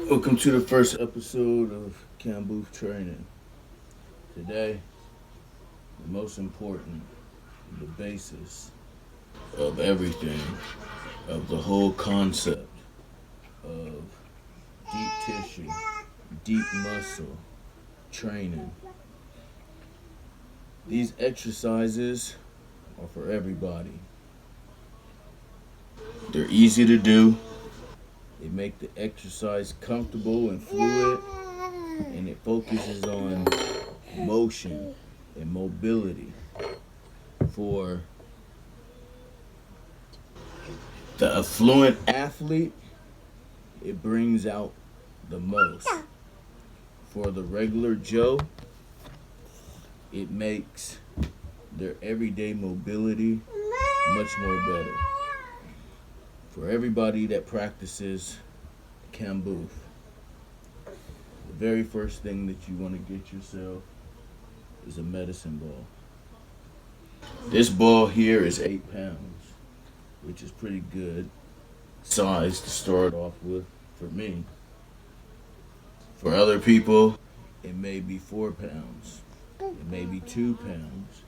Welcome to the first episode of KAMBUF training. Today, the most important, the basis of everything, of the whole concept of deep tissue, deep muscle training. These exercises are for everybody. They're easy to do. They make the exercise comfortable and fluid, and it focuses on motion and mobility. For the affluent athlete, it brings out the most. For the regular Joe, it makes their everyday mobility much more better. For everybody that practices KAMBUF, the very first thing that you want to get yourself is a medicine ball. This ball here is 8 pounds, which is pretty good size to start off with for me. For other people, it may be 4 pounds. It may be 2 pounds.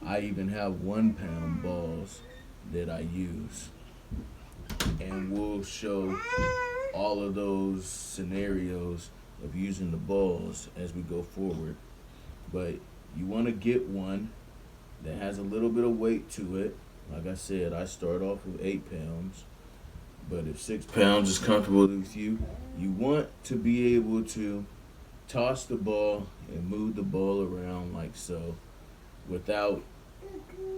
I even have 1 pound balls that I use. And we'll show all of those scenarios of using the balls as we go forward. But you want to get one that has a little bit of weight to it. Like I said, I start off with 8 pounds. But if 6 pounds is comfortable with you, you want to be able to toss the ball and move the ball around like so without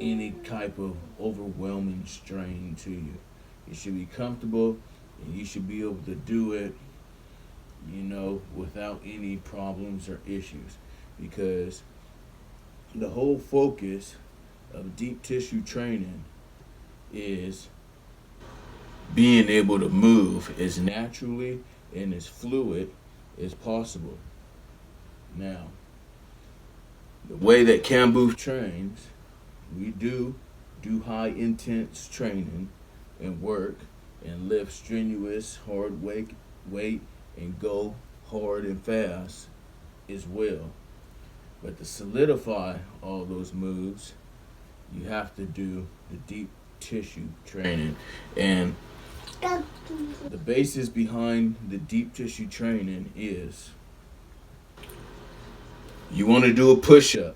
any type of overwhelming strain to you. It should be comfortable, and you should be able to do it, without any problems or issues. Because the whole focus of deep tissue training is being able to move as naturally and as fluid as possible. Now, the way that KAMBUF trains, we do high intense training and work and lift strenuous hard weight and go hard and fast as well. But to solidify all those moves, you have to do the deep tissue training. And the basis behind the deep tissue training is you want to do a push-up.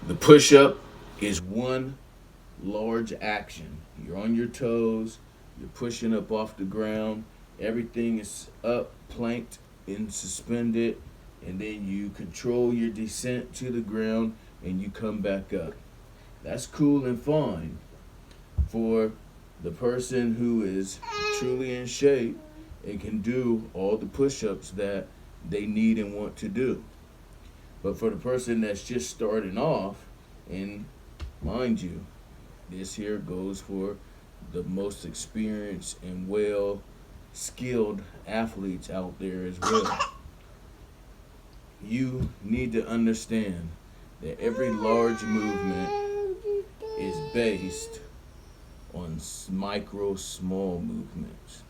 The push-up is one large action. You're on your toes, you're pushing up off the ground, everything is up, planked, and suspended, and then you control your descent to the ground and you come back up. That's cool and fine for the person who is truly in shape and can do all the push-ups that they need and want to do. But for the person that's just starting off, and mind you, this here goes for the most experienced and well-skilled athletes out there as well. You need to understand that every large movement is based on small movements.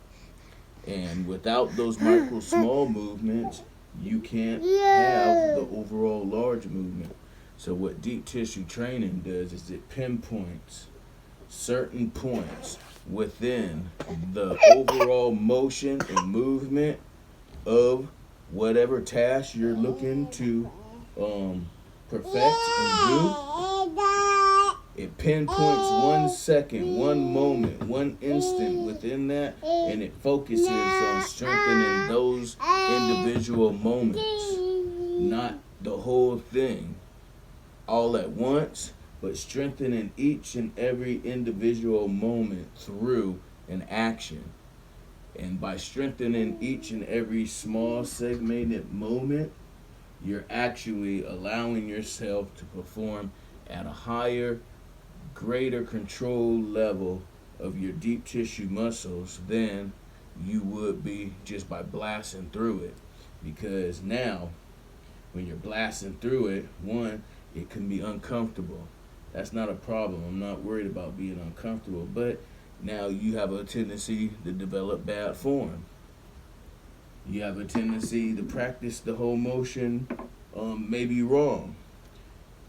And without those small movements, you can't have the overall large movement. So what deep tissue training does is it pinpoints certain points within the overall motion and movement of whatever task you're looking to perfect and do. It pinpoints 1 second, 1 moment, 1 instant within that, and it focuses on strengthening those individual moments, not the whole thing all at once, but strengthening each and every individual moment through an action. And by strengthening each and every small segmented moment, you're actually allowing yourself to perform at a higher, greater control level of your deep tissue muscles than you would be just by blasting through it. Because now, when you're blasting through it, one, it can be uncomfortable. That's not a problem. I'm not worried about being uncomfortable. But Now you have a tendency to develop bad form. You have a tendency to practice the whole motion maybe wrong.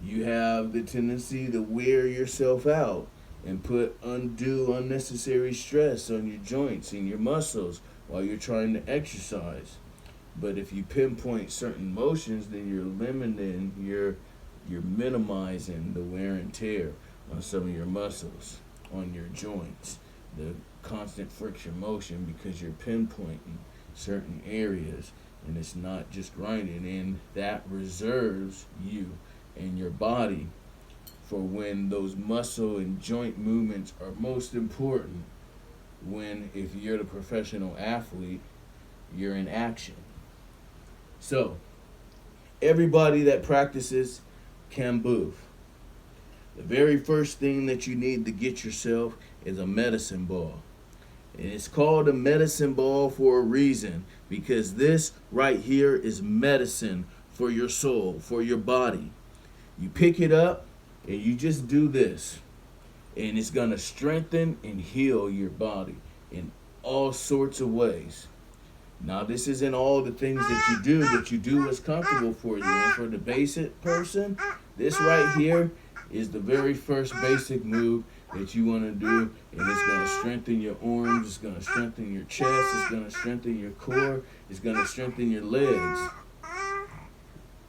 You have the tendency to wear yourself out and put undue, unnecessary stress on your joints and your muscles while you're trying to exercise. But if you pinpoint certain motions, then you're limiting, you're minimizing the wear and tear on some of your muscles, on your joints, the constant friction motion, because you're pinpointing certain areas and it's not just grinding, and that reserves you and your body for when those muscle and joint movements are most important, when, if you're the professional athlete, you're in action. So everybody that practices KAMBUF, the very first thing that you need to get yourself is a medicine ball. And it's called a medicine ball for a reason, because this right here is medicine for your soul, for your body. You pick it up and you just do this, and it's going to strengthen and heal your body in all sorts of ways. Now, this isn't all the things that you do, but you do what's comfortable for you. And for the basic person, this right here is the very first basic move that you want to do, and it's going to strengthen your arms, it's going to strengthen your chest, it's going to strengthen your core, it's going to strengthen your legs.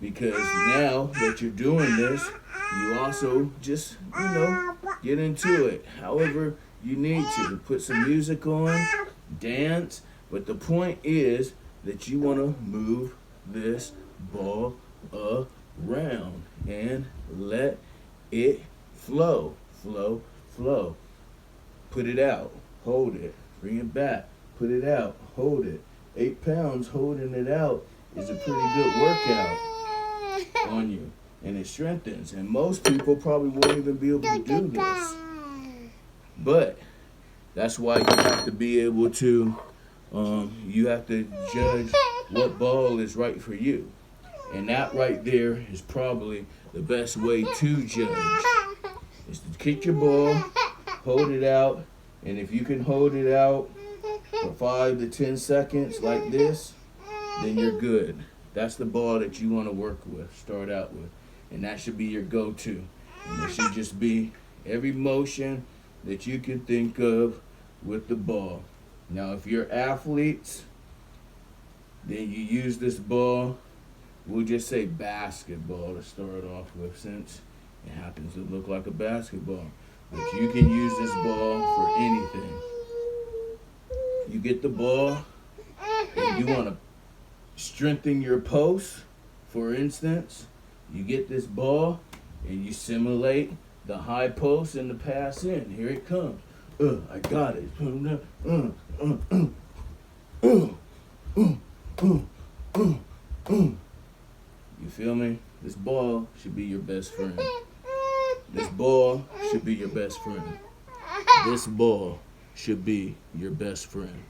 Because now that you're doing this, you also just, get into it however you need to. Put some music on, dance, but the point is that you want to move this ball around and let it flow, flow, flow. Put it out, hold it, bring it back, put it out, hold it. 8 pounds holding it out is a pretty good workout on you, and it strengthens, and most people probably won't even be able to do this. But that's why you have to be able to you have to judge what ball is right for you, and that right there is probably the best way to judge, is to kick your ball, hold it out, and if you can hold it out for 5 to 10 seconds like this, then you're good. That's the ball that you want to work with, start out with. And that should be your go-to. And it should just be every motion that you can think of with the ball. Now, if you're athletes, then you use this ball. We'll just say basketball to start off with, since it happens to look like a basketball. But you can use this ball for anything. You get the ball, and you want to strengthen your post, for instance. You get this ball and you simulate the high post and the pass in. Here it comes. I got it. You feel me? This ball should be your best friend. This ball should be your best friend. This ball should be your best friend.